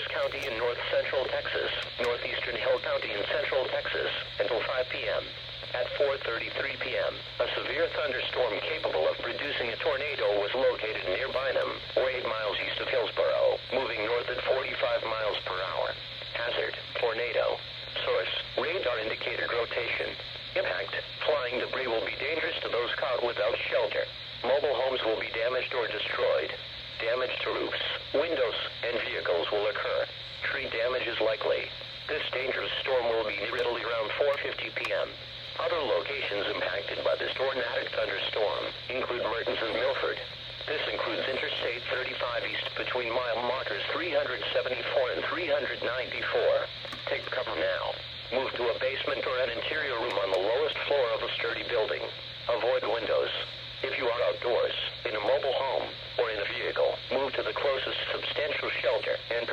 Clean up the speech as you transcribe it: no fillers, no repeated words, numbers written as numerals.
Morris County in north central Texas, northeastern Hill County in central Texas, until 5 p.m. At 4:33 p.m., a severe thunderstorm capable of producing a tornado was located near Bynum, or 8 miles east of Hillsboro, moving north at 45 miles per hour. Hazard, tornado. Source, radar indicated rotation. Impact, flying debris will be dangerous to those caught without shelter. Mobile homes will be damaged or destroyed. Damage to roofs, windows, and vehicles will occur. Tree damage is likely. This dangerous storm will be near Italy around 4:50 p.m. Other locations impacted by this tornadic thunderstorm include Mertens and Milford. This includes Interstate 35 east between mile markers 374 and 394. Take cover now. Move to a basement or an interior room on the lowest floor of a sturdy building. Avoid windows. If you are outdoors, in a mobile home, or in a vehicle, move to the closest substantial shelter and